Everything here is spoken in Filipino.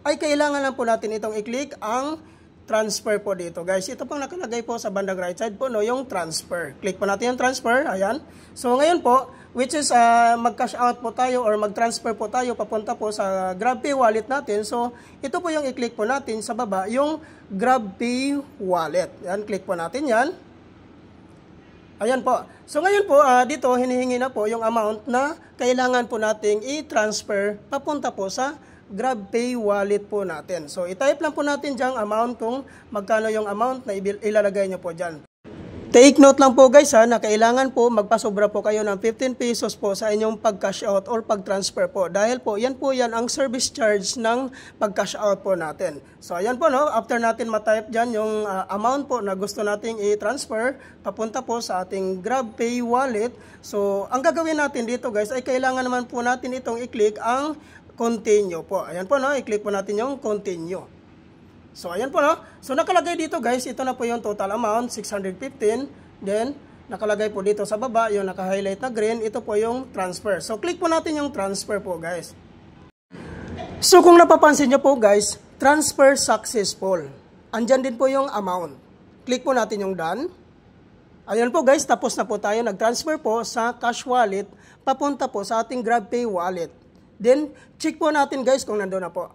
ay kailangan lang po natin itong i-click ang transfer po dito guys. Ito pong nakalagay po sa bandang right side po, no, yung transfer. Click po natin yung transfer, ayan. So ngayon po, which is mag-cash out po tayo or mag-transfer po tayo papunta po sa GrabPay wallet natin. So ito po yung i-click po natin sa baba, yung GrabPay wallet. Yan, click po natin yan. Ayan po. So ngayon po, dito hinihingi na po yung amount na kailangan po nating i-transfer papunta po sa GrabPay wallet po natin. So i-type lang po natin dyan amount kung magkano yung amount na ilalagay nyo po dyan. Take note lang po guys na kailangan po magpasobra po kayo ng 15 pesos po sa inyong pag-cash out or pag-transfer po. Dahil po yan ang service charge ng pag-cash out po natin. So ayan po, no, after natin ma-type dyan yung amount po na gusto nating i-transfer papunta po sa ating GrabPay wallet. So ang gagawin natin dito guys ay kailangan naman po natin itong i-click ang continue po. Ayan po, no, i-click po natin yung continue. So, ayan po, no? So, nakalagay dito, guys, ito na po yung total amount, 615. Then, nakalagay po dito sa baba, yung naka-highlight na green, ito po yung transfer. So, click po natin yung transfer po, guys. So, kung napapansin nyo po, guys, transfer successful. Andyan din po yung amount. Click po natin yung done. Ayan po, guys, tapos na po tayo. Nag-transfer po sa cash wallet, papunta po sa ating GrabPay wallet. Then, check po natin, guys, kung nandun na po.